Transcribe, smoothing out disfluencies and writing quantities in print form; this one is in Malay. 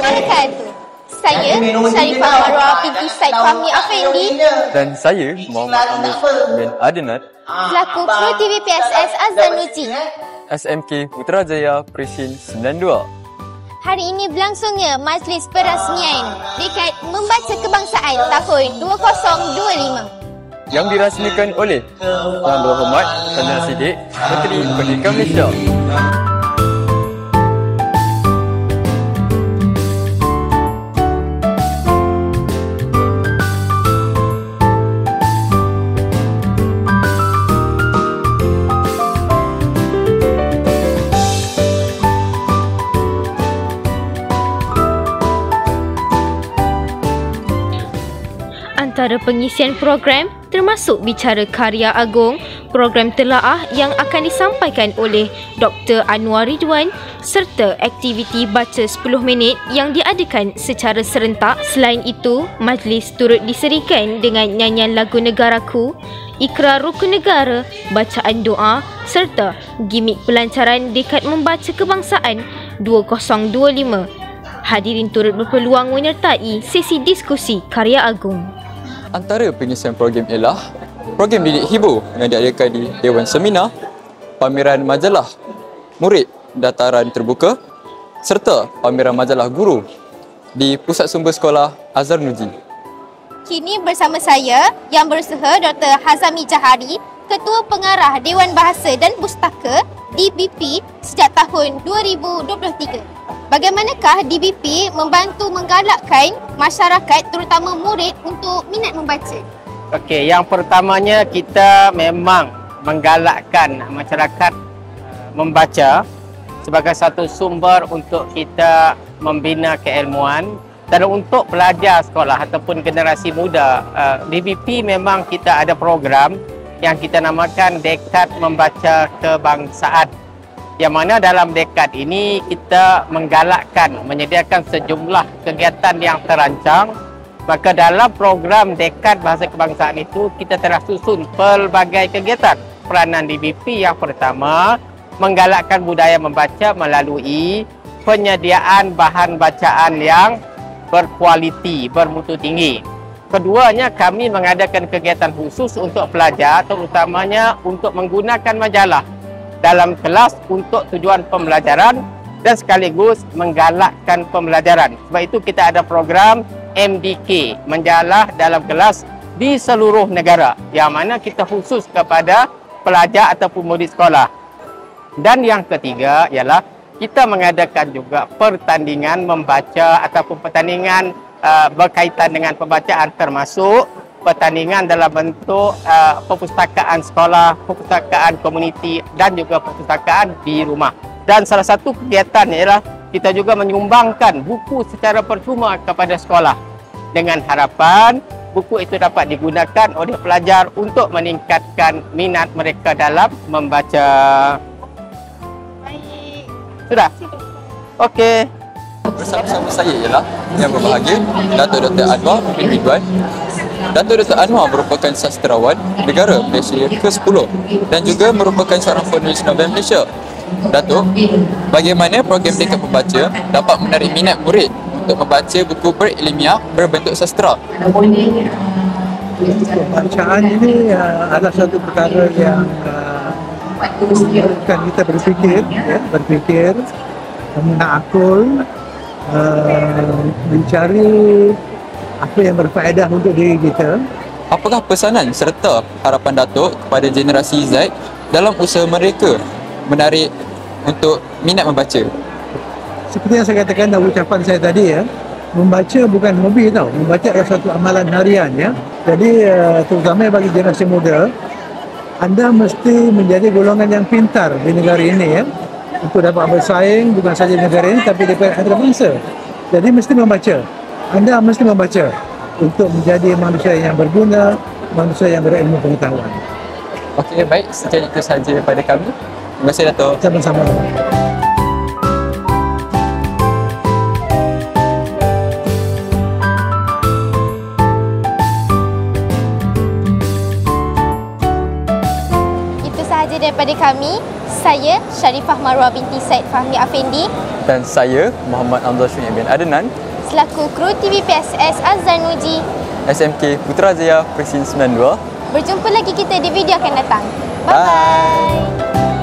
Manakah itu? Saya, Sharifah Marwah binti Said Fahmi Afendi. Dan saya, Muhammad Amir bin Adinat, Selaku Kru TV PSS Azzanuji. SMK Putrajaya Preshin 92. Hari ini berlangsungnya Majlis Perasmian Dekad Membaca Kebangsaan tahun 2025 yang dirasmikan oleh Yang Berhormat Perdana Siddik Menteri Pendidikan Malaysia. Antara pengisian program termasuk bicara karya agung, program telaah yang akan disampaikan oleh Dr. Anwar Ridwan serta aktiviti baca 10 minit yang diadakan secara serentak. Selain itu, majlis turut diserikan dengan nyanyian lagu Negaraku, ikrar rukun negara, bacaan doa serta gimik pelancaran Dekad Membaca Kebangsaan 2025. Hadirin turut berpeluang menyertai sesi diskusi karya agung. Antara pengisian program ialah program didik hibur yang diadakan di Dewan Seminar, pameran majalah murid dataran terbuka serta pameran majalah guru di Pusat Sumber Sekolah Azzanuji. Kini bersama saya yang berusaha Dr. Hazami Jahari, Ketua Pengarah Dewan Bahasa dan Pustaka DBP sejak tahun 2023. Bagaimanakah DBP membantu menggalakkan masyarakat terutama murid untuk minat membaca? Okey, yang pertamanya kita memang menggalakkan masyarakat membaca sebagai satu sumber untuk kita membina keilmuan dan untuk pelajar sekolah ataupun generasi muda. DBP memang kita ada program yang kita namakan Dekad Membaca Kebangsaan, yang mana dalam dekad ini kita menggalakkan, menyediakan sejumlah kegiatan yang terancang. Maka dalam program Dekad Bahasa Kebangsaan itu kita telah susun pelbagai kegiatan. Peranan DBP yang pertama, menggalakkan budaya membaca melalui penyediaan bahan bacaan yang berkualiti, bermutu tinggi. Keduanya, kami mengadakan kegiatan khusus untuk pelajar, terutamanya untuk menggunakan majalah dalam kelas untuk tujuan pembelajaran dan sekaligus menggalakkan pembelajaran. Sebab itu kita ada program MDK, menjalah dalam kelas di seluruh negara, yang mana kita khusus kepada pelajar ataupun murid sekolah. Dan yang ketiga ialah kita mengadakan juga pertandingan membaca ataupun pertandingan berkaitan dengan pembacaan, termasuk pertandingan dalam bentuk perpustakaan sekolah, perpustakaan komuniti dan juga perpustakaan di rumah. Dan salah satu kegiatan ialah kita juga menyumbangkan buku secara percuma kepada sekolah dengan harapan buku itu dapat digunakan oleh pelajar untuk meningkatkan minat mereka dalam membaca. Baik. Sudah? Okey. Bersama-sama saya ialah yang berbahagia Dato' Dr. Anwar bin Ridwan. Dato' Dr. Anwar merupakan sastrawan negara Malaysia ke-10 dan juga merupakan seorang penulis novel Malaysia. Dato', bagaimana program Dekad Membaca dapat menarik minat murid untuk membaca buku berilmiah berbentuk sastra? Pembacaan ini adalah satu perkara yang bukan kita berfikir, menakul, mencari apa yang berfaedah untuk diri kita. Apakah pesanan serta harapan Datuk kepada generasi Z dalam usaha mereka menarik untuk minat membaca? Seperti yang saya katakan dalam ucapan saya tadi, membaca bukan hobi tau. Membaca adalah satu amalan harian, Jadi terutama bagi generasi muda, anda mesti menjadi golongan yang pintar di negara ini, untuk dapat bersaing bukan saja di negara ini tapi di antarabangsa. Jadi mesti membaca. Anda mesti membaca untuk menjadi manusia yang berguna, manusia yang berilmu pengetahuan. Okey, baik. Sekian itu sahaja daripada kami. Terima kasih, Dato'. Sama-sama. Itu sahaja sahaja daripada kami. Saya Sharifah Marwah binti Said Fahmi Afendi Dan saya Muhammad Hamzah Syuib bin Adnan, selaku kru TVPSS Azzanuji. SMK Putrajaya Presin 92. Berjumpa lagi kita di video akan datang. Bye. Bye-bye.